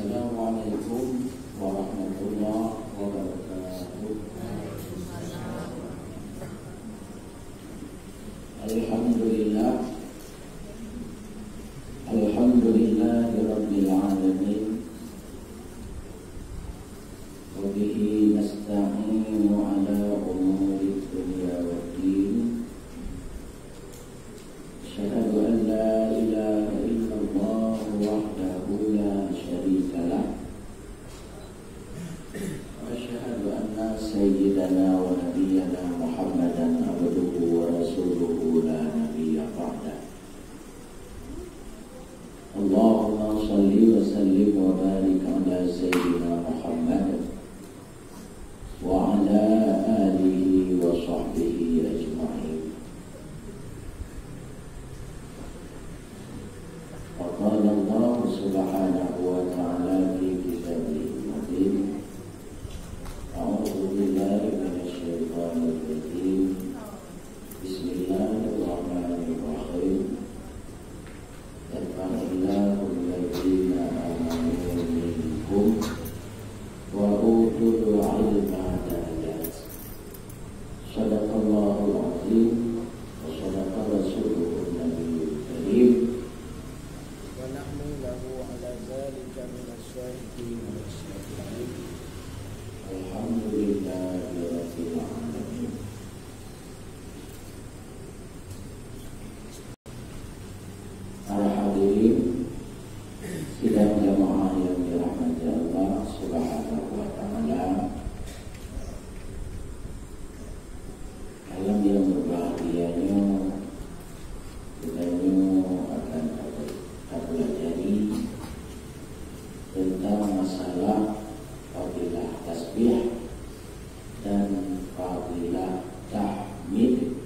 Assalamualaikum warahmatullahi wabarakatuh. Alhamdulillah, alhamdulillahirabbil alamin. Wa bihi nasta'inu ala umuri dunya waddin. Asyhadu an la ilaha illallah wahdahu la syarika lah. Wa asyhadu anna sayyidana wa nabiyyana Muhammadan abduhu wa rasuluhu la nabiyya ba'da. Allahumma shalli wa sallim wa barik ala sayyidina Muhammad wa ala alihi wa sahbihi ajma'in. Qala Allah subhanahu wa ta'ala fi kitabihil mubin. A'udzu billahi minasy syaithanir rajim. Bismillahirrahmanirrahim. Yarfa'illahu alladziina aamanu minkum wa utul 'ilma darajat. Shadaqallahul 'azim wa shadaqa rasuluhun nabiyyul karim. Wa nahnu lahu 'ala dzalika minas syahidin wasyahidin. Alhamdulillahirabbil alamin. Para hadirin sidang jamaah yang dirahmati Allah Subhanahu wa ta'ala. Malam yang berbahagianya kita akan pelajari tentang masalah fadilah tasbih dan fadilah tahmid.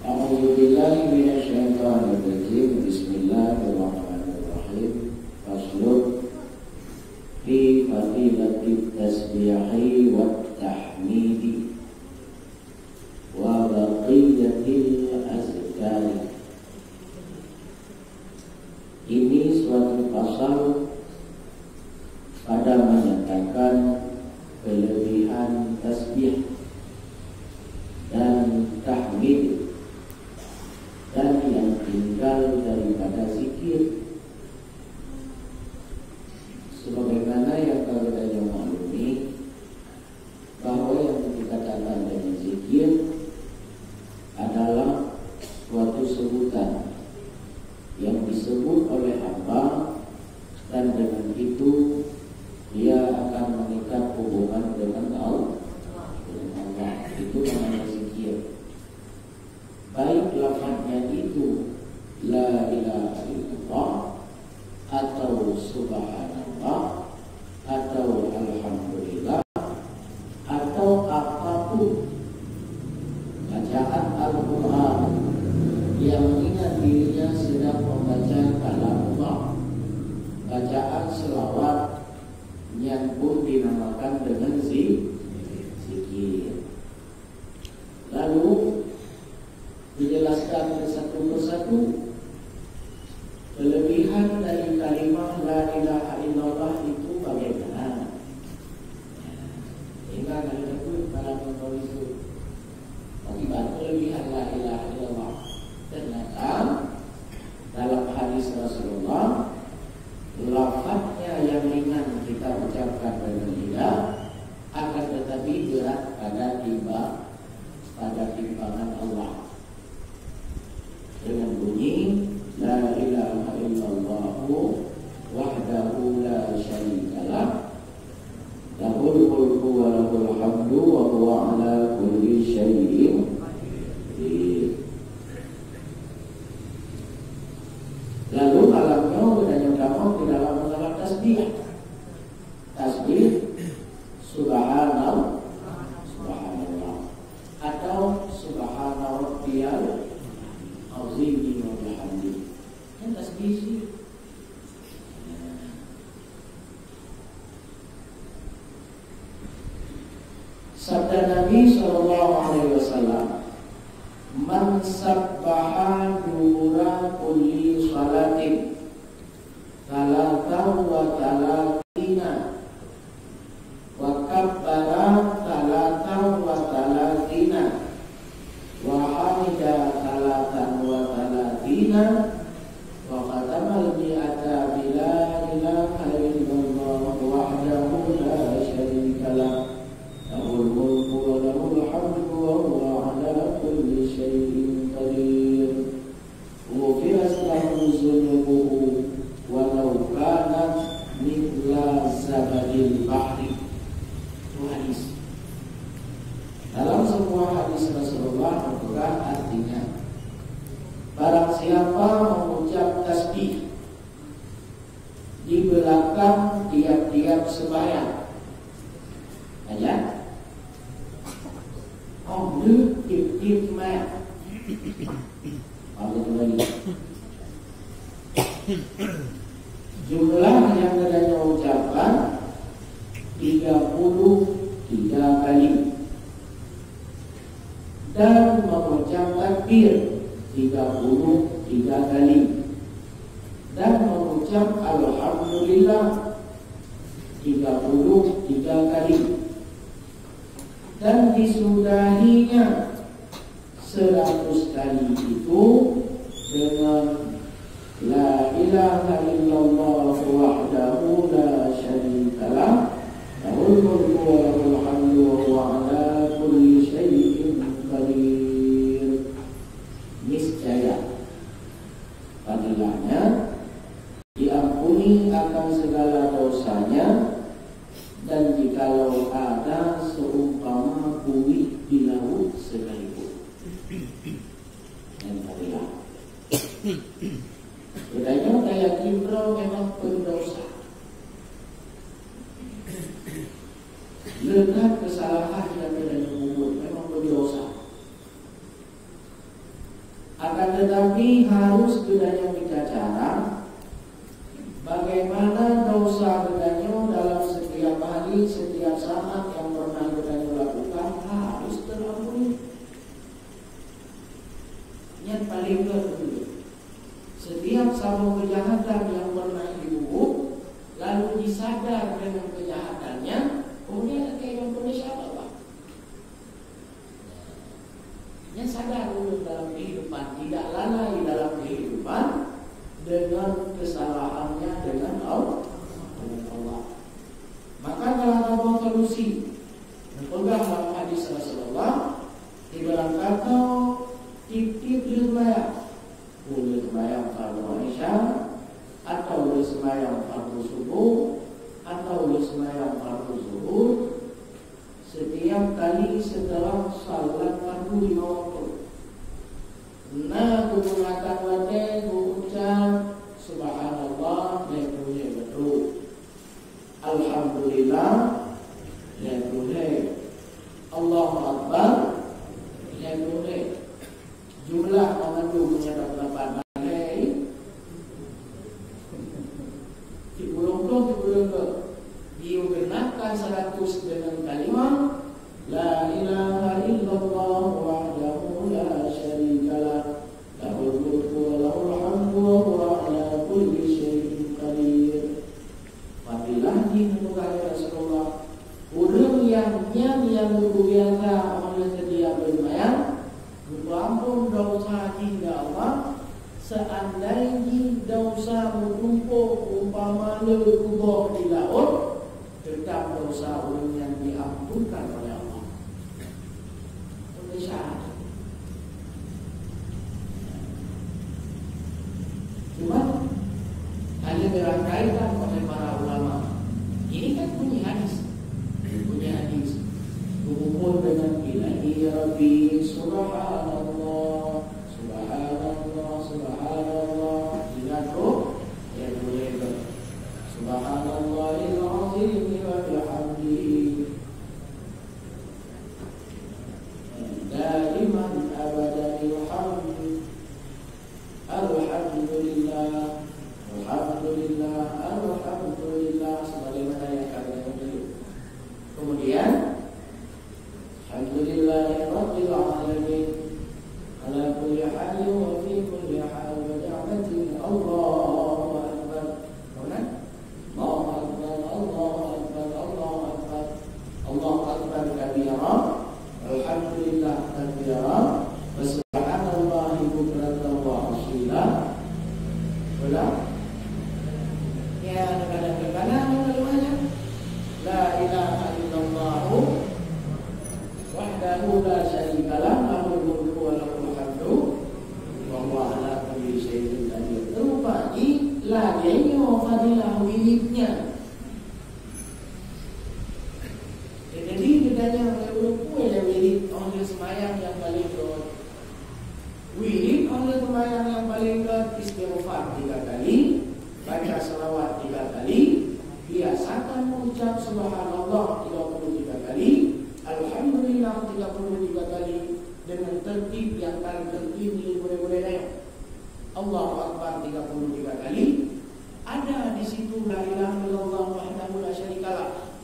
A'udzu billahi minasy syaithanir rajim. Bismillahirrahmanirrahim. Faslun fi fadilatit tasbihi wat tahmidi wa baqiyatil azkar. Ini suatu pasal pada menyatakan kelebihan tasbih dan tahmid dan yang tinggal daripada zikir. Sebagaimana yang kita maklumi bahwa yang dikatakan dengan zikir adalah suatu sebutan yang disebut oleh hamba, dan dengan itu dia akan mengikat hubungan dengan Allah. Itu namanya zikir. Baik lafaznya itu la ilaha illallah atau subhanallah atau alhamdulillah atau apapun bacaan Al-Quran yang mengingat dirinya sedang membaca kalamullah, bacaan selawat yang pun dinamakan dengan zikir. Lalu dijelaskan satu persatu kelebihan dari kalimat la ilaha illallah itu bagaimana. Hingga kali itu para pengetahui itu akibat kelebihan la ilaha illallah. Ternyata dalam hadis Rasulullah, lafaznya yang ringan kita ucapkan dengan lidah, akan tetapi berat pada timbangan Allah. Dengan bunyi la ilaha illallah wahdahu la syarika lah, lahul mulku wa lahul hamdu wa huwa ala kulli syai'in qadir. Lalu alamnya dan yang kamu di dalam masalah tasbih. Tasbih subhanallah, subhanallah atau subhana rabbiyal azim wa bihamdi. Yang tasbih sih. Sabda Nabi sallallahu alaihi wasallam, "Man man sabbaha dura kulli salatin talatan wa talatina wa kabbara talatan wa talatina wa hamida talatan wa talatina wa khatamal mi'ata bila ilaha illallah wahdahu la syarika lah lahul mulku wa lahul hamdu wa huwa ala kulli syai'in qadir ghufirat lahu dzunubuhu walau kanat mithla zabadil bahri. Itu hadis. Dalam sebuah hadis Rasulullah Al-Quran artinya, barang siapa mengucap tasbih di belakang tiap-tiap sembahyang, aja, lu tip-tip mat, lagi. Jumlah yang adanya ucapan 33 kali dan mengucap takbir 33 kali dan mengucap alhamdulillah 33 kali dan disudahinya 100 kali itu dengan la ilaha illallah wahdahu la syarikalah lahul mulku wa lahul hamdu wa huwa ala kulli syai'in qadir. Niscaya padilahnya diampuni akan segala dosanya, dan jikalau ada seumpama bumi di laut sekalipun. Dan padilah bedanya kayak Ibrahim memang pendosa. Lekat kesalahan yang bedanya umur memang pendosa. Akan tetapi harus bedanya bicara bagaimana dosa bedanya dalam setiap hari, setiap saat yang pernah bedanya lakukan harus terampuni. Yang paling kedua, setiap satu kejahatan yang pernah dibuat lalu disadar dengan kejahatannya, kemudian akan mempunyai siapa, Pak? Yang sadar dulu dalam kehidupan, tidak lalai dalam kehidupan dengan kesalahannya dengan Allah. Maka kalau ada solusi, berpegang dalam hadis Rasulullah, dibilang kata tip-tip sembahyang. Boleh sembahyang fardu Isya, atau boleh sembahyang fardu subuh, atau boleh sembahyang fardu zuhur, setiap kali setelah salat fardu 5 waktu. Nah, menggunakan wajah mengucap subhanallah dan boleh betul, alhamdulillah dan boleh, Allahu Akbar dan boleh. Jumlah mengandungnya dapat nilai 30 digenapkan 100 dengan kalimat la ilaha illallah wahdahu la syarikalah lahul mulku wa lahul hamdu wa huwa ala kulli syai'in qadir. Apabila dimenungkai Rasulullah orang yang berbiasa oleh sedia bermayang ampun dosa hingga Allah, seandainya dosa menumpuk umpama kubur di laut, tetap dosa orang yang diampunkan oleh Allah. Indonesia. Cuma hanya berangkaikan oleh para ulama. Ini kan punya hadis. Berkumpul dengan ilahi Rabbi subhanallah, subhanallah, subhanallah. Ingat roh, ya boleh subhanallahil azim wa bihamdihi daiman abadan alhamdulillah, alhamdulillah, alhamdulillah. kulli halin wa fi kulli hal wa ni'matin Allahu akbar. Kemudian Allahu akbar, Allahu akbar, Allahu akbar, Allahu akbar kabira, alhamdulillah kabira, wa subhanallahi bukratan wa asila. Ulang. Ya, kadang-kadang kelimanya la ilaha illallah wahdahu la syarikalah lahul mulku wa lahul hamdu wa huwa ala kulli syai'in qadir. Rupanya laginya fadilah wiridnya. Jadi bedanya oleh wirid oleh sembahyang yang paling good. Wirid oleh sembahyang yang paling good istighfar 3 kali, baca selawat 3 kali, biasakan mengucap subhanallah 33 kali, alhamdulillah 33 kali dengan tertib yang paling tertib boleh-boleh. Allahu akbar 33 kali. Ada di situ la ilaha illallah wahdahu la syarikalah.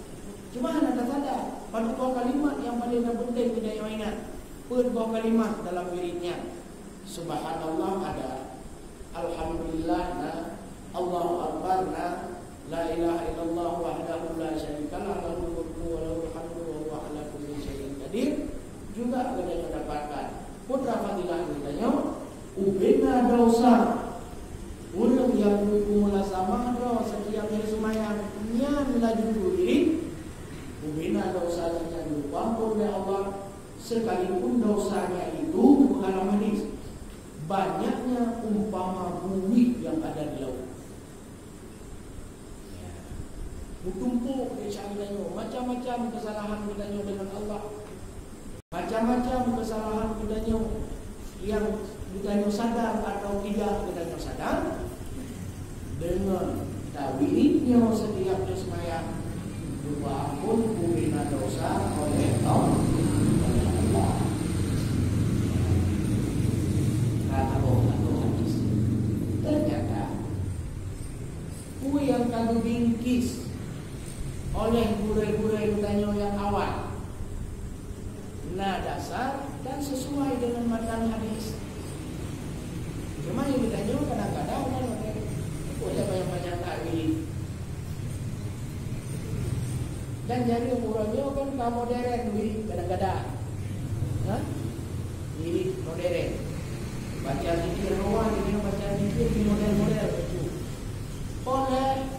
Cuma anda sadar pada 2 kalimat yang paling penting tidak yang ingat. Per 2 kalimat dalam wiridnya. Subhanallah ada, alhamdulillah nah, Allahu akbar nah, la ilaha illallah wahdahu la syarikalah lahul mulku wa lahul hamdu wa huwa ala kulli syai'in qadir. Juga kita dapatkan putra fadilah kitanya ubena dosa ulung yang kumula sama do setiap hari sumayang nyan laju diri ubena dosanya diampun oleh Allah, sekalipun dosanya itu dalam hadis banyaknya umpama bumi yang ada di laut. Bertumpuk kitanya, macam-macam kesalahan kitanya dengan Allah, macam-macam kesalahan kitanya yang kitanya sadar atau tidak kitanya sadar. Dengan tawilidnya setiap sembahyang berubah ampun kubina dosa oleh Allah. Ternyata kue yang kami bingkis oleh gurih-gurih kitanya yang awal, nah dasar dan sesuai dengan matan hadis. Cuma yang ditanya kadang-kadang kan boleh banyak-banyak takwil. Dan jadi ukurannya kan tak modern kadang-kadang. Hah? Ini modern. Baca zikir rohan, ini baca zikir di model-model itu. Boleh.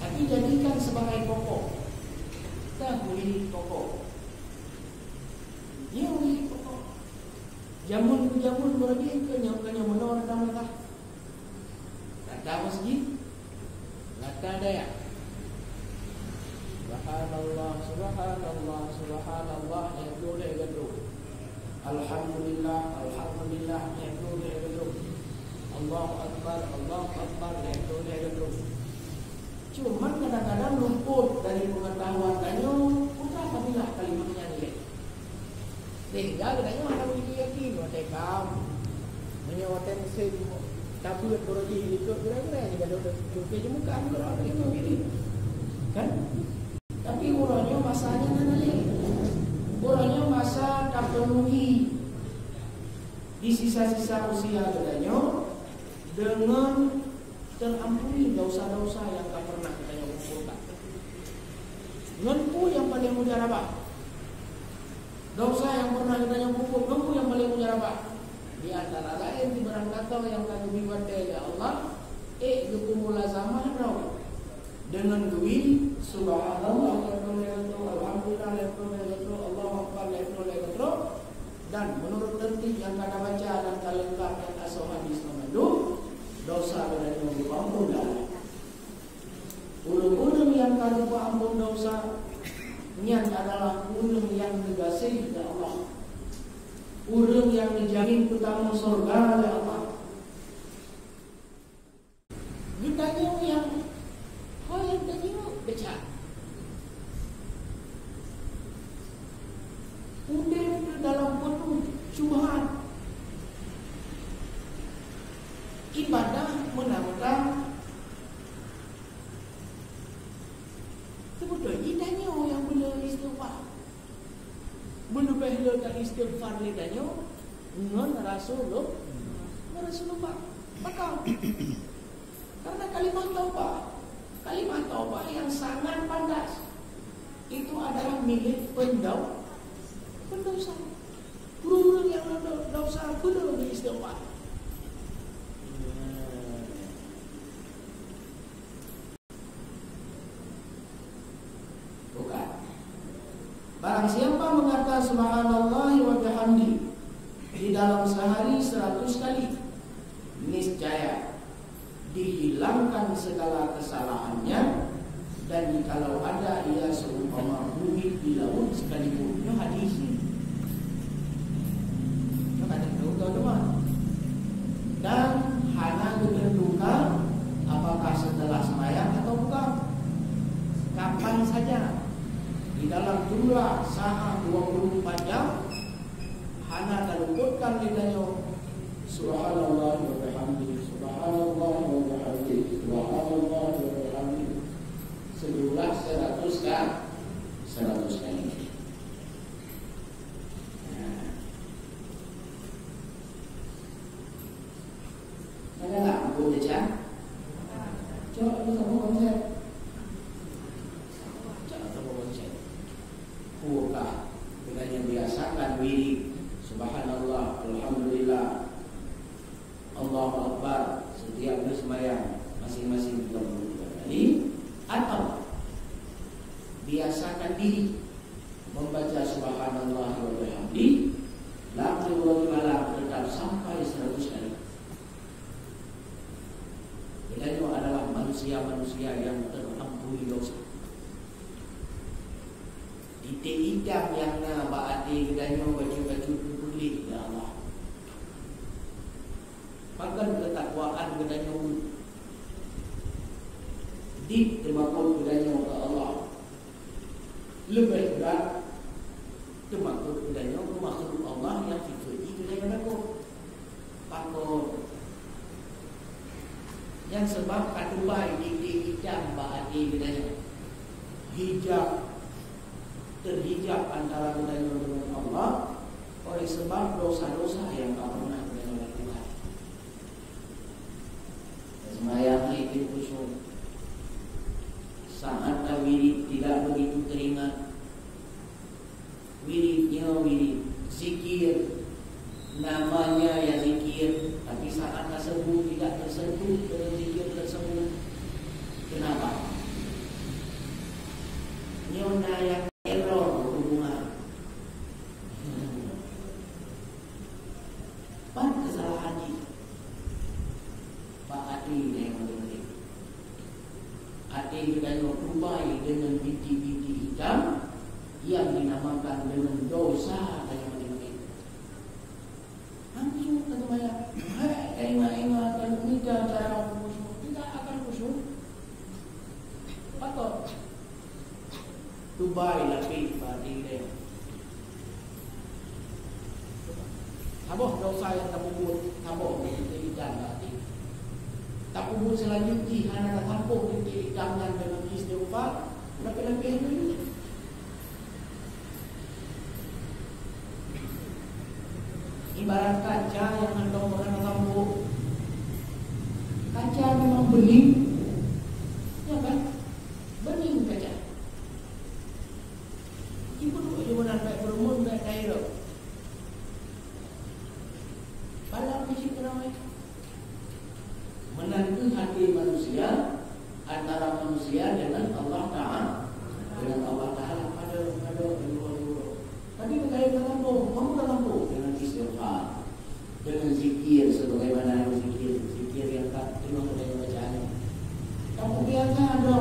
Tapi jadikan sebagai pokok. Tak boleh pokok. Dia boleh pokok. Jamun berlagi kenya menor datang mereka. Datang masjid. Datang daya. Subhanallah, subhanallah, subhanallah. Yang boleh gedung. Alhamdulillah, alhamdulillah. Yang boleh gedung. Allahu akbar, Allahu akbar. Yang boleh gedung. Cuma kadang-kadang luput dari pengetahuan tanya, putra apabila kalimatnya ni. Sehingga katanya orang itu yakin, wate kam, menyewaten sen, tapi beroji itu kira-kira ni kalau cuci je muka kalau ada yang begini, kan? Tapi orangnya masanya nanti, orangnya masa tak penuhi di sisa-sisa usia katanya dengan terampuni dosa-dosa yang tak pernah katanya kumpulkan. Ngenpu yang paling mujarabah. Dosa yang pernah katanya kumpul, ngenpu yang paling mujarabah. Di antara lain di barang kata yang kami biwat ya Allah, kumula sama dong. Dengan duit subhanallah, alhamdulillah, Allahu akbar, dan menurut tertib yang kada baca dan kalengkap yang asal hadis memandu, dosa dari ampun dah. Ulung-ulung yang kada ampun dosa, niat adalah ulung yang digasihi oleh Allah, ulung yang dijamin utama surga oleh Allah. Ditanya yang tanya baca. Udah dalam penuh syubhat. Ibadah menantang sebetulnya ditanya yang boleh istighfar, boleh pahala istighfar ditanya Nun Rasulullah. Maka karena kalimat taubah yang sangat pantas itu adalah milik pendosa. Guru yang dosa kudu istighfar. Bukan. Barang siapa mengatakan subhanallah wa bihamdi di dalam sehari 100 kali, niscaya dihilangkan segala kesalahannya, dan jikalau ada ia seumpama bumi di laut sekalipun. Ini hadis ini. Kata teman-teman. Dan hanya ditentukan apakah setelah sembahyang atau bukan. Kapan saja. Di dalam jumlah saat 24 jam hanya terluputkan lidahnya subhanallah wa bihamdihi, subhanallah wa bihamdihi, subhanallah wa bihamdihi, sejumlah 100 kali. Ada nggak aku baca? Coba kita konsep. Buka dengan yang biasakan wirid subhanallah, alhamdulillah, Allahu Akbar setiap bersembahyang masing-masing 23 kali, atau biasakan diri membaca subhanallah wa bihamdi la ilaha illallah tetap sampai 100 kali. Kita adalah manusia-manusia yang terampuni dosa. Titik hitam yang nak baati kedanyo baju-baju kulit, ya Allah. Makan ketakwaan kedanyo di temakut kedanyo ke Allah. Lebih berat temakut kedanyo ke makhluk Allah yang fikri kedanyo aku. Pakut yang sebab katubai titik hitam baati kedanyo hijab, terhijab antara kita dengan Allah oleh sebab dosa-dosa yang tak pernah kita lakukan. Sembahyang itu khusyuk. Saat wirid tidak begitu teringat. Wiridnya wirid zikir, namanya ya zikir, tapi saat tersebut tidak tersentuh dengan zikir tersebut. Kenapa? Nyona yang error hubungan. Pan kesalahan ini. Pak Ati yang mendengar. Ati kita berubah dengan binti-binti hitam yang dinamakan dengan dosa yang mendengar. Langsung kata saya, ingat kalau kita cara khusyuk, tidak akan khusyuk. Atau Dubai lapik bagi dia. Taboh dosa yang tak puput, taboh binti hitam berarti. Tak puput selanjutnya hanya tak tampuk binti hitam dan dengan istighfar, lebih-lebih dulu. Ibarat kaca yang hendak mengenai tampuk. Kaca memang bening, ya kan? Bening kaca. Ibu tu dia benar baik berumur baik kaya. Pada misi ramai menantu hati manusia antara manusia dengan Allah Taala, pada tapi berkait dengan kamu dalam dengan istighfar, dengan zikir sebagaimana zikir yang tak terima oleh bacaannya. Kamu biasa ada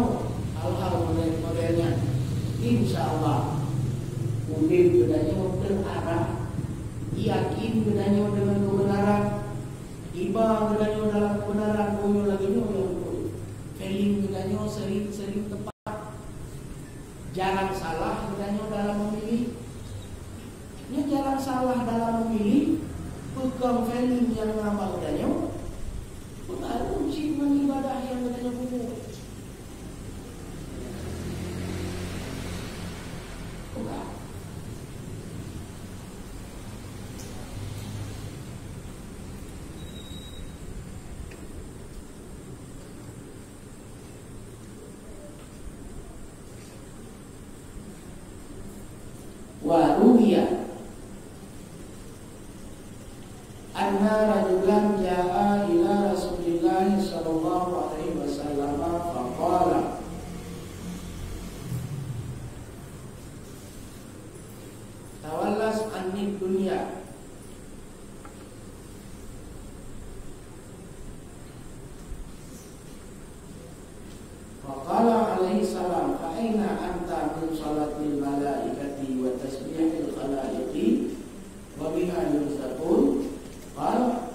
hal-hal modelnya, insya Allah. Mungkin bedanya terarah, yakin bedanya dengan kebenaran, iba bedanya dalam kebenaran, punya lagi ni yang feeling bedanya sering tepat, jarang salah bedanya dalam memilih. Ini jarang salah dalam memilih, bukan feeling yang nama bedanya, bukan kunci ibadah yang bedanya buku. Wa ruwiya anna rajulan jaa ila Rasulillah sallallahu alaihi wasallam faqala tawallas anni dunya faqala alaihi salam fa aina anta min salatil malaikati wa tasbihil khalaiqi wa biha yurzaqun qala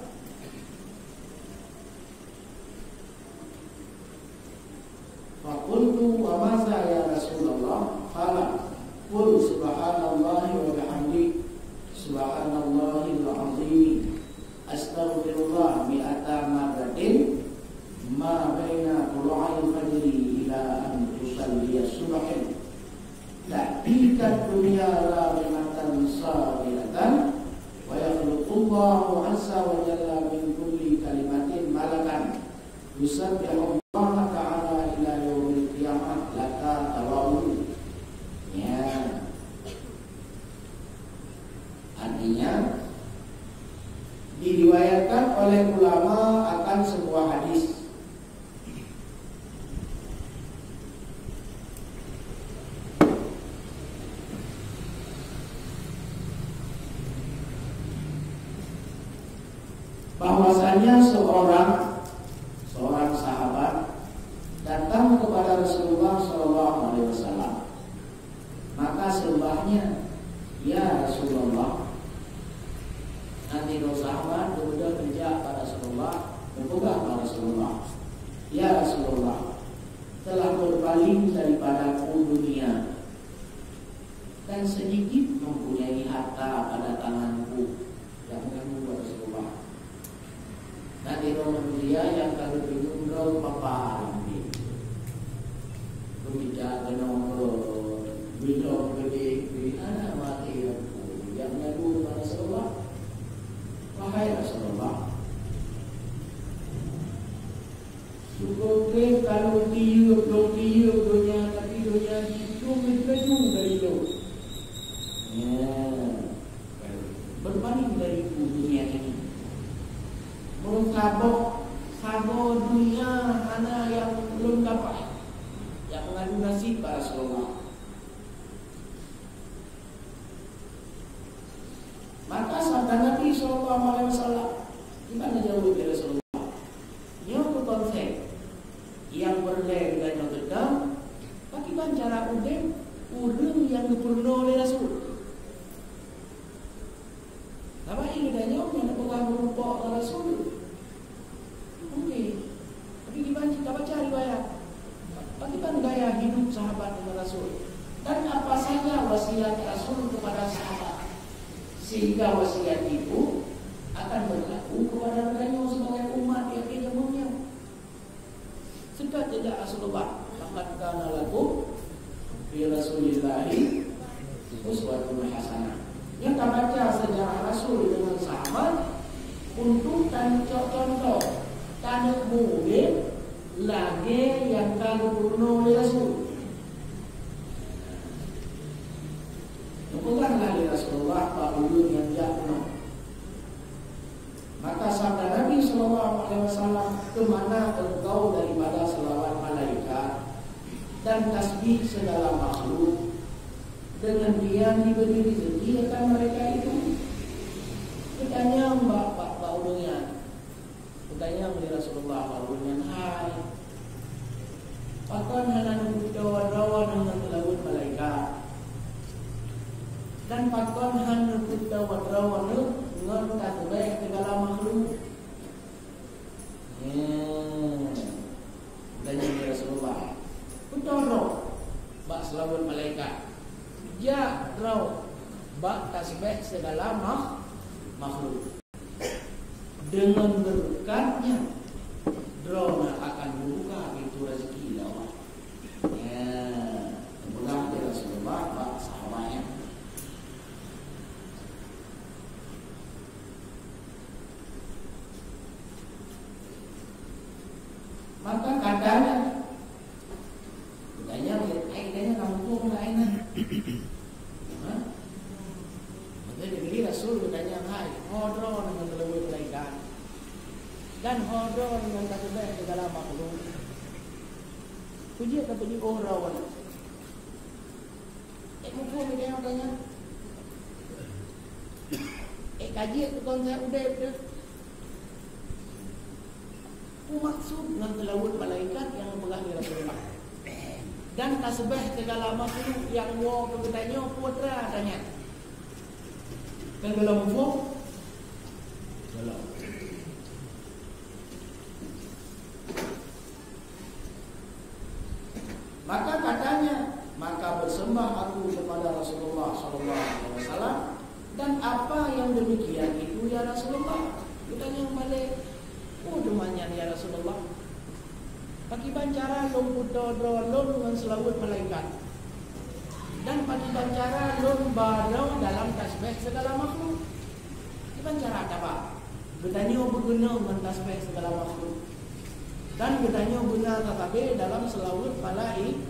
fa qultu wa maza ya Rasulullah qala qul subhanallahi wa bihamdi subhanallahil azim astaghfirullah mi'ata marratin ma baina qulu'il fajri ila an tusalliya subhin ta'tika dunya ramatan sabiratan wa yakhluqullahu azza wa jalla min kulli kalimatin malakan yusabbihu Allah ta'ala ila yaumil qiyamah laka tawawu. Ya, artinya diriwayatkan oleh ulama akan sebuah hadis bahwasanya seorang sahabat datang kepada Rasulullah SAW. Maka sembahnya, ya Rasulullah, nanti sahabat kemudian kerja pada Rasulullah, membuka pada Rasulullah, ya Rasulullah, telah berpaling daripadaku dunia dan sedikit mempunyai harta pada tanganku yang mengganggu Rasulullah. Nanti dia yang kalau bingung papa nanti berbicara nomor bilang gede anak mati aku yang ngadu pada Rasulullah. Wahai Rasulullah, syukur kalau tiup dunia tapi dunia itu menjauh dari itu. Ya, berbanding dari dunia ini. Sabok dunia anak yang belum dapat, yang mengadu nasib pada Rasulullah. Maka sabda Nabi SAW, gimana jauh dari Rasulullah? Dia konsep yang berleng dan yang gedang, bagaimana cara udeng yang dipurno oleh Rasul. Apa ini gedanya yang pegang berupa Rasul? Oke, tapi gimana kita baca riwayat? Bagaimana gaya hidup sahabat dengan Rasul? Dan apa saja wasiat Rasul kepada sahabat? Sehingga wasiat itu akan berlaku kepada mereka sebagai umat yang tidak umumnya. Sudah tidak Rasulullah, laqad kana lakum fi Rasulillahi uswatun hasanah. Yang kita baca sejarah Rasul dengan sahabat untuk contoh tanda murid lagi yang kalau purno oleh Rasul. Bukan lagi Rasulullah Pak Ulun yang jatuh. Maka sabda Nabi SAW, kemana engkau daripada selawat malaikat dan tasbih segala makhluk, dengan diam diberi rezeki akan mereka itu. Bertanya Pak Ulunnya, bertanya kepada Rasulullah Pak Ulunnya, hai, pakon hanan dawa dengan laut malaikat. Dan pakon hanan dawa dengan tasbih segala makhluk. Bertanya kepada Rasulullah, betul bak selawat malaikat. Ya, bak tasbih segala makhluk. Dengan berkatnya drona akan membuka pintu rezeki Allah. Ya, membuka Rasulullah bak sahabatnya. Maka katanya kamu tuh enak. dan hodor dengan tasbih segala makhluk. Puji atau puji orang. Mumpung dia tanya. Kaji tu konsep udep tu. Maksud dengan telawud malaikat yang mengakhiri Rasulullah. Dan tasbih segala makhluk yang wa bertanya putra tanya. Kan kalau mumpung kalau maka katanya, maka bersembah aku kepada Rasulullah SAW, dan apa yang demikian itu ya Rasulullah? Kitanya balik, demannya ya Rasulullah. Pagi bancara lom putodro lom dengan selawut malaikat, dan pagi bancara lom barau dalam tasbih segala makhluk. Pagi bancara apa? Kitanya berguna dengan tasbih segala makhluk. Dan katanya guna tetapi dalam selawut malaikat,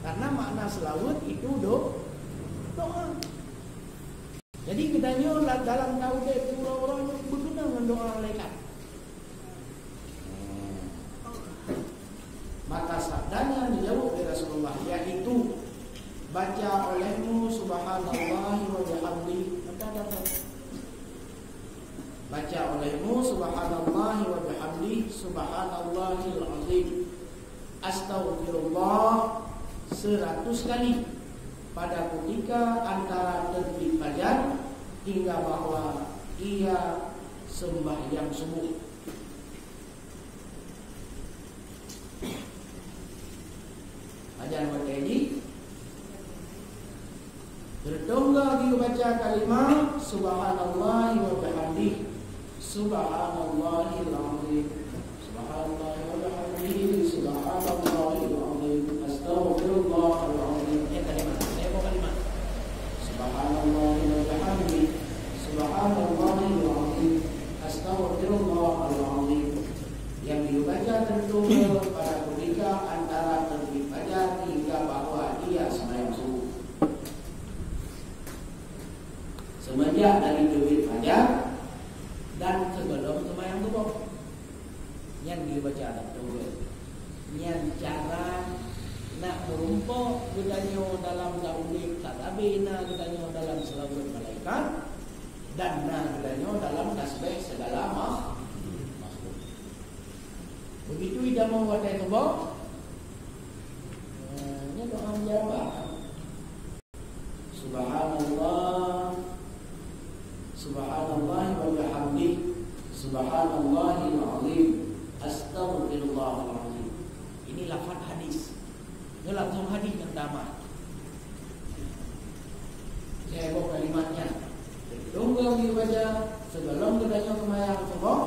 karena makna selawut itu doa. Jadi katanya dalam tauhid orang-orang yang berguna dengan doa malaikat. Maka sabdanya dijawab oleh Rasulullah, yaitu baca olehmu subhanallah wa bihamdi. Baca olehmu subhanallah wa bihamdi subhanallahil azim. Astaghfirullah 100 kali pada ketika antara terbit fajar hingga bahwa ia sembahyang subuh. Ajar berkaji bertunggal dibaca kalimat subhanallah wa bihamdi subhanallahil azim. Subhanallah wa bihamdihi subhanallahil azim. Astaghfirullahal azim. Kalimat. Saya mau kalimat. Subhanallah wa bihamdihi subhanallahil azim. Astaghfirullahal azim. Yang dibaca tertunggal pada ketika antara terbit fajar hingga bahwa ia sembahyang subuh. Semenjak dari terbit fajar dan sebelum sembahyang subuh, yang dibaca tertunggal. Yang cara nak merumpuk gedanyo dalam tauhid tatabina gedanyo dalam selawat malaikat, dan nak gedanyo dalam tasbih segala makhluk. Begitu ida mau wadah subuh, ini doa menjawab. Subhanallah subhanallah wa bihamdihi subhanallahil azim. Astaghfirullahal azim. Ini lafaz hadis. Ini langsung hadis yang damai. Saya bawa kalimatnya. Tunggu dibaca sebelum kita sembahyang subuh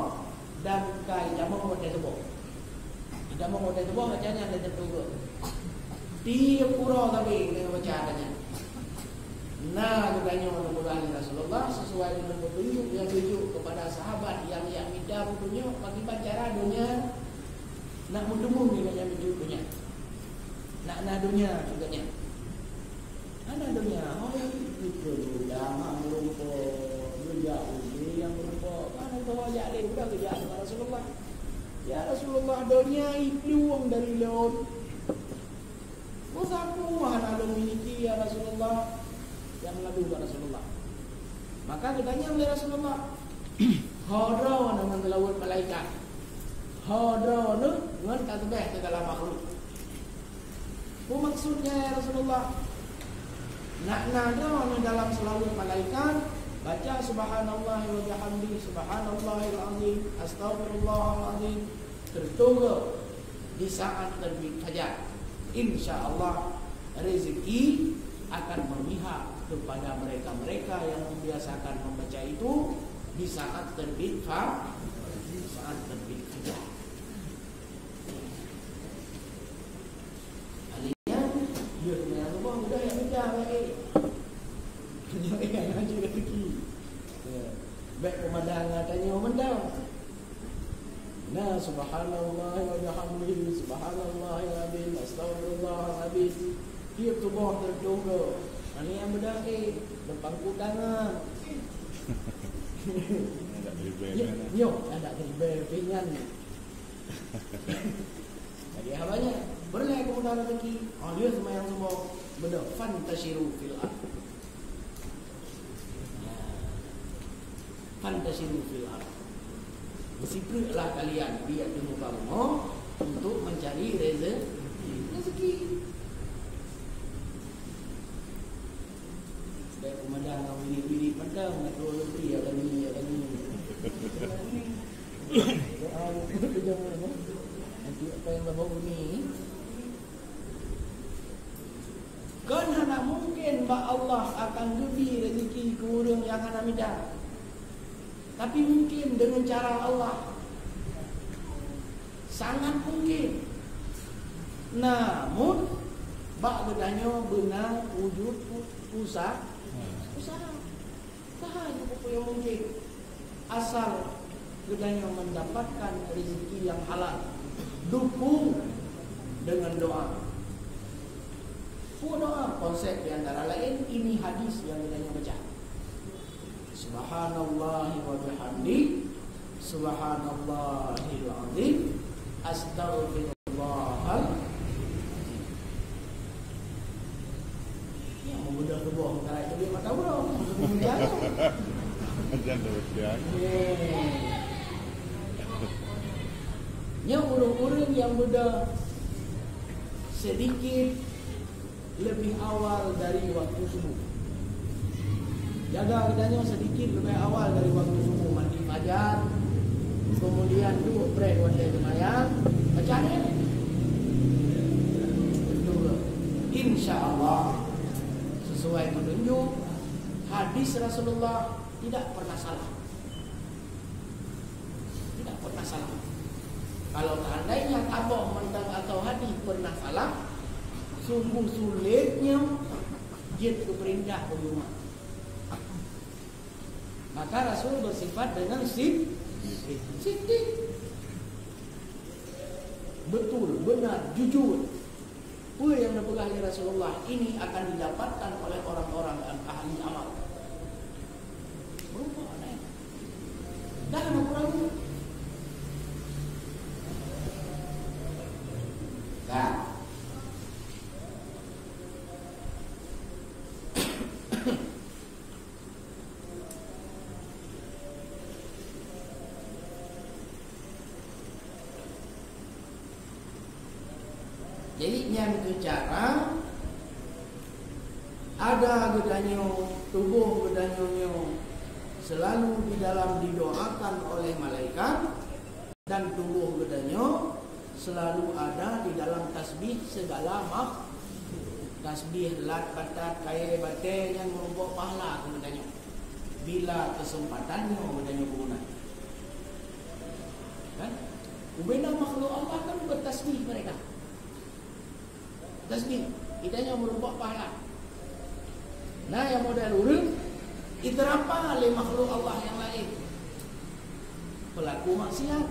dan kai jamak wadah subuh. Kita mau wadah subuh bacanya ada tertunggu. Tiap pura tapi dengan bacaannya. Nah, katanya mudah-mudahan Rasulullah sesuai dengan petunjuk yang tunjuk kepada sahabat yang minta petunjuk bagi bacara dunia nak bertemu dengan petunjuknya. Nak dunia juga nya. Ada dunia, oh itu lama merupa jauh ini yang merupa mana tahu aja dia sudah kerja dengan Rasulullah. Ya Rasulullah, dunia itu uang dari laut. Musaku mana ada memiliki ya Rasulullah yang lalu ke Rasulullah. Maka ditanya oleh Rasulullah, hadra dengan telawud malaikat, hadra dengan tasbih segala makhluk. Apa maksudnya ya Rasulullah? Nak nada dalam selawat malaikat, baca subhanallah wa bihamdihi subhanallahil azim, astaghfirullahal azim, tertunggu di saat terbit fajar. Insyaallah rezeki akan memihak kepada mereka-mereka yang membiasakan membaca itu di saat terbit fajar. Alinya, dia punya rumah udah yang bijak baik. Yang ngaji rezeki. Baik pemandangan tanya memandang. Nah, subhanallah wa bihamdihi subhanallahil azim, astaghfirullahal azim. Tiap tubuh tertunggu. Ini yang berdaki berpangku tangan. Nyok ada kelebihan. Jadi habanya boleh kemudahan rezeki. Dia semayang semua benda fantasiru fil ard. Fantasiru fil ard. Bersipirlah kalian di muka bumi untuk mencari rezeki. Dari pemandangan bini-bini pandang atau lebih ada ni. Nanti apa yang bawa ni? Kan hana mungkin bah Allah akan beri rezeki ke orang yang hana minta. Tapi mungkin dengan cara Allah. Sangat mungkin. Namun bak bedanya benar wujud usaha. Usaha itu yang mungkin. Asal bedanya mendapatkan rezeki yang halal. Dukung dengan doa. Doa konsep di antara lain ini hadis yang bedanya baca. Subhanallah wa bihamdi subhanallahil azim astaghfirullah. Ya mudah kebuah antara itu dia mata bro. Jangan bersiang. Nya urung-urung yang muda sedikit lebih awal dari waktu subuh. Jaga katanya sedikit lebih awal dari waktu subuh, mandi fajar, kemudian duduk break wandai semayang, baca ni. Insya-Allah sesuai menunjuk hadis Rasulullah tidak pernah salah. Tidak pernah salah. Kalau seandainya tabok mentang atau hadis pernah salah, sungguh sulitnya jid keperindah ke rumah. Maka Rasul bersifat dengan siddiq. Betul, benar, jujur. Apa yang dipegang oleh Rasulullah ini akan didapatkan oleh orang-orang ahli amal. Berubah naik. Dah nak ragu. Kan? Jadi yang itu cara ada gedanyo tubuh gedanyo selalu di dalam didoakan oleh malaikat dan tubuh gedanyo selalu ada di dalam tasbih segala makhluk. Tasbih lat batat kaya batai yang membawa pahala gedanyo bila kesempatannya gedanyo guna. Kan? Ubena makhluk Allah kan bertasbih mereka. Tasbih, kita hanya merupakan pahala. Nah, yang model urut iterapa oleh makhluk Allah yang lain. Pelaku maksiat.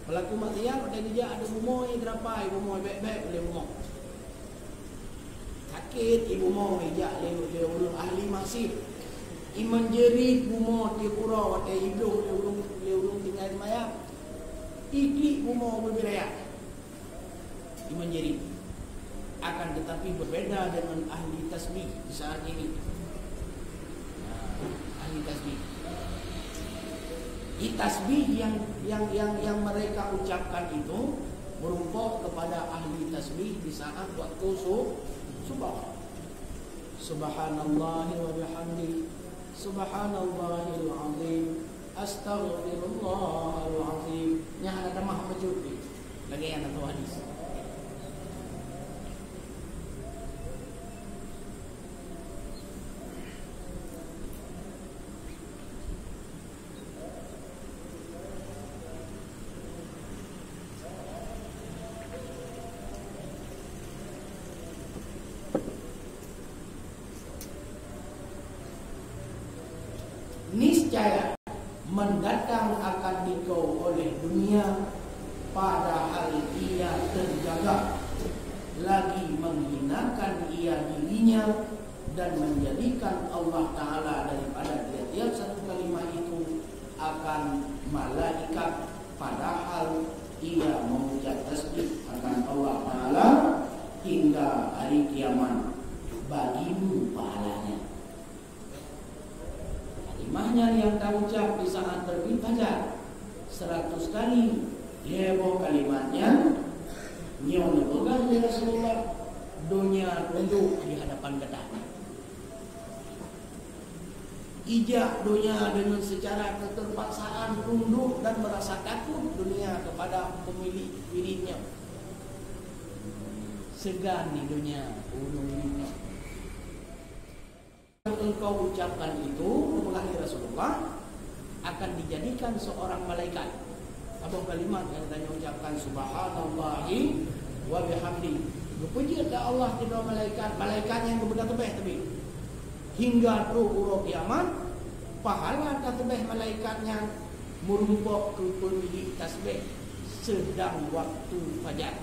Pelaku maksiat pada dia ada bumoy terapa, bumoy baik-baik oleh bumoy. Sakit ibu mau ijak le ulun ahli maksiat. Iman jerit bumoy di pura wate hidup le ulun tinggal mayat. Iki bumoy berbiraya. Iman jerit. Akan tetapi berbeda dengan ahli tasbih di saat ini. Ahli tasbih. Tasbih yang mereka ucapkan itu merupakan kepada ahli tasbih di saat waktu subuh. Subhanallah wa bihamdi subhanallahil azim astaghfirullahal azim. Nya ada mah bejut lagi yang tahu hadis. Niscaya mendatang akan dikau oleh dunia padahal ia terjaga lagi menghinakan ia dirinya dan menjadikan Allah Ta'ala daripada tiap-tiap satu kalimat itu menciptakan malaikat padahal ia mengucap tasbih akan Allah Ta'ala hingga hari kiamat, bagimu pahalanya. Kalimahnya yang kau ucap di saat terbit fajar 100 kali, heboh kalimatnya, nyonya pegang ya Rasulullah, dunia tunduk di hadapan kita. Ijak dunia dengan secara keterpaksaan tunduk dan merasa takut dunia kepada pemiliknya. Segan di dunia ujung-ujungnya. Yang engkau ucapkan itu, mengulangi Rasulullah, akan dijadikan seorang malaikat. Apa kalimat yang tanya ucapkan subhanallahi wa bihamdi. Berpuji kepada Allah kedua malaikat, malaikatnya yang kemudian tebih hingga huruf kiamat, pahala tasbih malaikatnya merumpok ke pemilik tasbih sedang waktu fajar.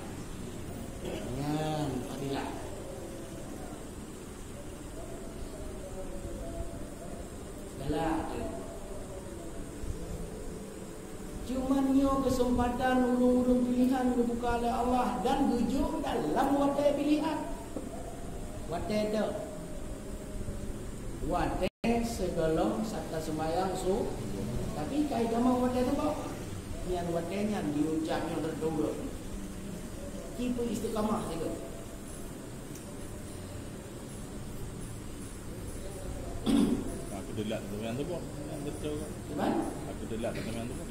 Dengan fadilah. Galak. Cumannya kesempatan ulung-ulung pilihan dibuka oleh Allah dan gujung dalam wadah pilihan. Wadah itu wadah segala serta sembahyang su, tapi kaidah mau wadah itu kok yang wadahnya diucapnya tertunggu tipe istiqamah juga. Aku delak teman tu pun yang betul kan. Gimana? Aku delak teman tu pun.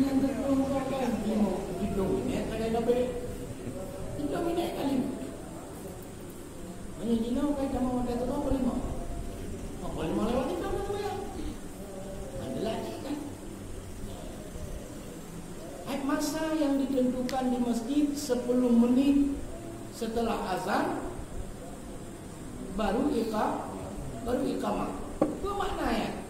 Yang tertunggu kan hidung ini kadang dapat hidung ini kali. Banyak dino kaidah mau wadah itu apa lima? Apa lima lewat itu apa ya? Ada lagi kan? Masa yang ditentukan di masjid 10 menit setelah azan baru iqamah. Apa maknanya?